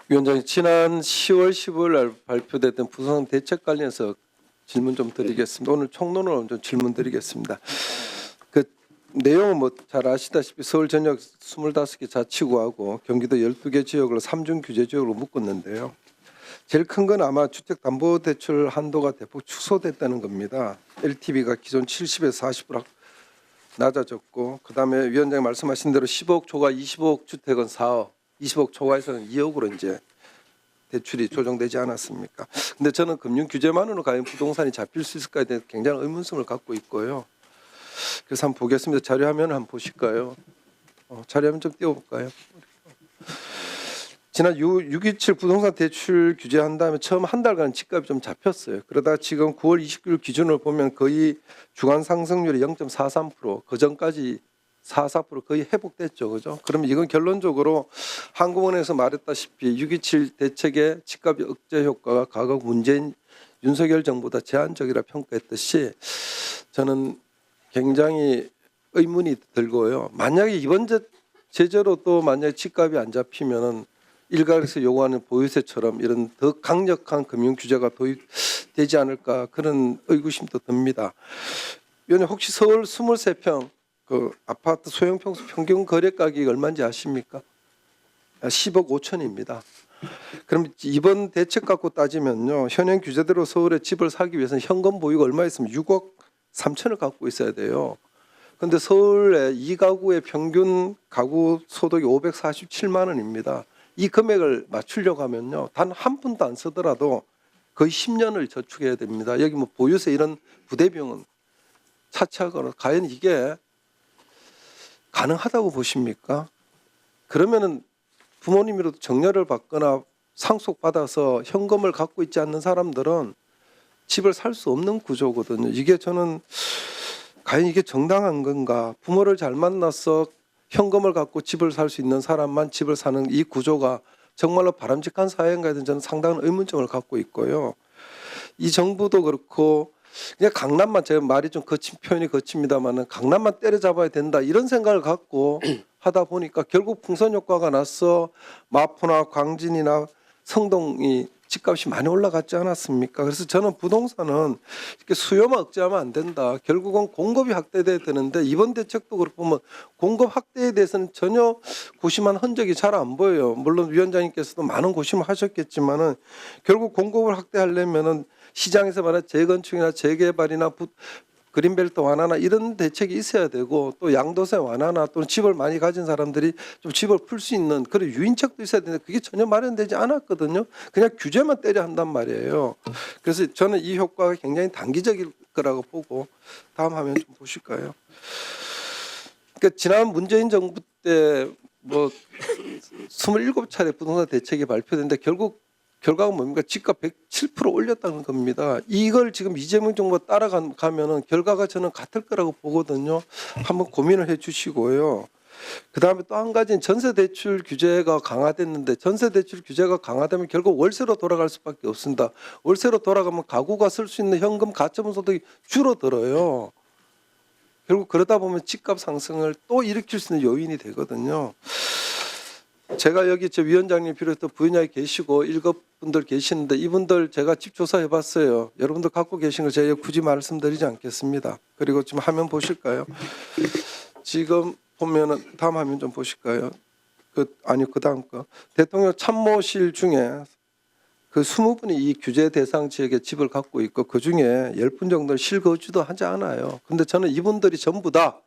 위원장님, 지난 10월 15일 날 발표됐던 부동산 대책 관련해서 질문 좀 드리겠습니다. 오늘 총론으로 좀 질문 드리겠습니다. 그 내용은 뭐 잘 아시다시피 서울 전역 25개 자치구하고 경기도 12개 지역을 3중 규제 지역으로 묶었는데요. 제일 큰 건 아마 주택담보대출 한도가 대폭 축소됐다는 겁니다. LTV가 기존 70에서 40% 낮아졌고, 그다음에 위원장님 말씀하신 대로 10억 초과 25억 주택은 4억, 20억 초과에서는 2억으로 이제 대출이 조정되지 않았습니까? 근데 저는 금융 규제만으로 과연 부동산이 잡힐 수 있을까에 대해 굉장히 의문점을 갖고 있고요. 그래서 한번 보겠습니다. 자료화면을 한번 보실까요? 자료화면 좀 띄워볼까요? 지난 6.27 부동산 대출 규제한 다음에 처음 한 달간 집값이 좀 잡혔어요. 그러다 지금 9월 29일 기준으로 보면 거의 주간 상승률이 0.43%, 그 전까지 44% 거의 회복됐죠, 그죠? 그러면 이건 결론적으로 한국은행에서 말했다시피 6.27 대책의 집값 억제 효과가 과거 문재인 윤석열 정부보다 제한적이라 평가했듯이 저는 굉장히 의문이 들고요. 만약에 이번 제재로 또 만약에 집값이 안 잡히면은 일각에서 요구하는 보유세처럼 이런 더 강력한 금융 규제가 도입되지 않을까 그런 의구심도 듭니다. 위원님, 혹시 서울 23평 그 아파트 소형 평수 평균 거래 가격이 얼마인지 아십니까? 10억 5천입니다. 그럼 이번 대책 갖고 따지면요, 현행 규제대로 서울에 집을 사기 위해서는 현금 보유가 얼마 있으면 6억 3천을 갖고 있어야 돼요. 그런데 서울의 2가구의 평균 가구 소득이 547만 원입니다. 이 금액을 맞추려고 하면요, 단 한 푼도 안 쓰더라도 거의 10년을 저축해야 됩니다. 여기 뭐 보유세 이런 부대비용은 차치하거나 과연 이게 가능하다고 보십니까? 그러면은 부모님이라도 정려를 받거나 상속받아서 현금을 갖고 있지 않는 사람들은 집을 살 수 없는 구조거든요. 이게 저는 과연 이게 정당한 건가? 부모를 잘 만나서 현금을 갖고 집을 살 수 있는 사람만 집을 사는 이 구조가 정말로 바람직한 사회인가에 대해서 저는 상당한 의문점을 갖고 있고요. 이 정부도 그렇고 그냥 강남만, 제가 말이 좀 표현이 거칩니다만은 강남만 때려잡아야 된다 이런 생각을 갖고 하다 보니까 결국 풍선 효과가 나서 마포나 광진이나 성동이 집값이 많이 올라갔지 않았습니까? 그래서 저는 부동산은 이렇게 수요만 억제하면 안 된다. 결국은 공급이 확대돼야 되는데 이번 대책도 그렇고 보면 공급 확대에 대해서는 전혀 고심한 흔적이 잘 안 보여요. 물론 위원장님께서도 많은 고심을 하셨겠지만은 결국 공급을 확대하려면은 시장에서 말하는 재건축이나 재개발이나 그린벨트 완화나 이런 대책이 있어야 되고, 또 양도세 완화나 또는 집을 많이 가진 사람들이 좀 집을 풀 수 있는 그런 유인책도 있어야 되는데 그게 전혀 마련되지 않았거든요. 그냥 규제만 때려 한단 말이에요. 그래서 저는 이 효과가 굉장히 단기적일 거라고 보고, 다음 화면 좀 보실까요? 그러니까 지난 문재인 정부 때 뭐 27차례 부동산 대책이 발표됐는데 결국 결과가 뭡니까? 집값 107% 올렸다는 겁니다. 이걸 지금 이재명 정부가 따라가면은 결과가 저는 같을 거라고 보거든요. 한번 고민을 해 주시고요. 그다음에 또 한 가지는 전세 대출 규제가 강화됐는데, 전세 대출 규제가 강화되면 결국 월세로 돌아갈 수밖에 없습니다. 월세로 돌아가면 가구가 쓸 수 있는 현금 가처분 소득이 줄어들어요. 결국 그러다 보면 집값 상승을 또 일으킬 수 있는 요인이 되거든요. 제가 여기 저 위원장님 비롯해서 부인장이 계시고 7분들 계시는데 이분들 제가 집 조사해 봤어요. 여러분들 갖고 계신 거 제가 굳이 말씀드리지 않겠습니다. 그리고 지금 화면 보실까요? 지금 보면은 다음 화면 좀 보실까요? 그 다음 거. 대통령 참모실 중에 그 20분이 이 규제 대상 지역에 집을 갖고 있고 그 중에 10분 정도는 실거주도 하지 않아요. 근데 저는 이분들이 전부 다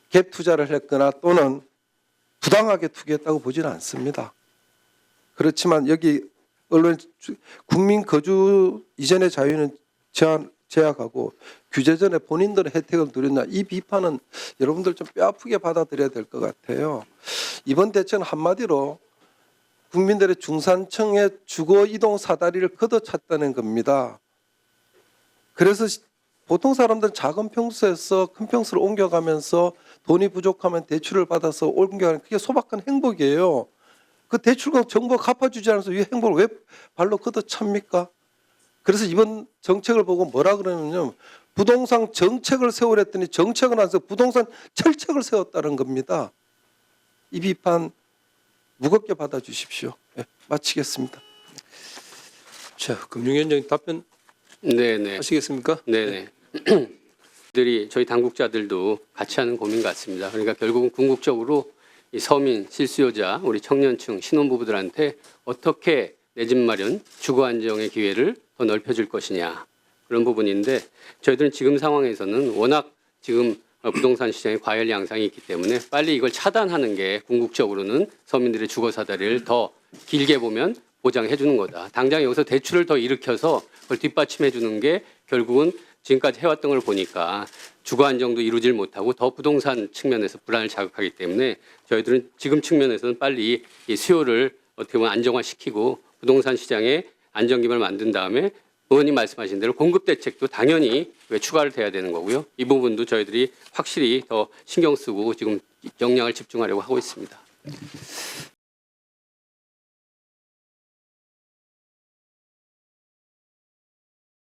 갭 투자를 했거나 또는 부당하게 투기했다고 보지는 않습니다. 그렇지만 여기 언론 국민 거주 이전의 자유는 제약하고 규제 전에 본인들의 혜택을 누린다. 이 비판은 여러분들 좀 뼈아프게 받아들여야 될 것 같아요. 이번 대책은 한마디로 국민들의 중산층의 주거 이동 사다리를 걷어찼다는 겁니다. 그래서 보통 사람들은 작은 평수에서 큰 평수로 옮겨가면서 돈이 부족하면 대출을 받아서 옮겨가는, 그게 소박한 행복이에요. 그 대출과 정부가 갚아주지 않아서 이 행복을 왜 발로 걷어찹니까? 그래서 이번 정책을 보고 뭐라 그러냐면 부동산 정책을 세우랬더니 정책은 안 세워 부동산 철책을 세웠다는 겁니다. 이 비판 무겁게 받아주십시오. 네, 마치겠습니다. 자, 금융위원장님 답변 네네. 하시겠습니까? 네네. 들이 저희 당국자들도 같이 하는 고민 같습니다. 그러니까 결국은 궁극적으로 이 서민, 실수요자, 우리 청년층, 신혼부부들한테 어떻게 내 집 마련, 주거 안정의 기회를 더 넓혀줄 것이냐 그런 부분인데 저희들은 지금 상황에서는 워낙 지금 부동산 시장에 과열 양상이 있기 때문에 빨리 이걸 차단하는 게 궁극적으로는 서민들의 주거 사다리를 더 길게 보면 보장해 주는 거다. 당장 여기서 대출을 더 일으켜서 그걸 뒷받침해 주는 게 결국은 지금까지 해왔던 걸 보니까 주거 안정도 이루질 못하고 더 부동산 측면에서 불안을 자극하기 때문에 저희들은 지금 측면에서는 빨리 이 수요를 어떻게 보면 안정화시키고 부동산 시장에 안정 기반을 만든 다음에 의원님 말씀하신 대로 공급 대책도 당연히 추가를 돼야 되는 거고요. 이 부분도 저희들이 확실히 더 신경 쓰고 지금 역량을 집중하려고 하고 있습니다.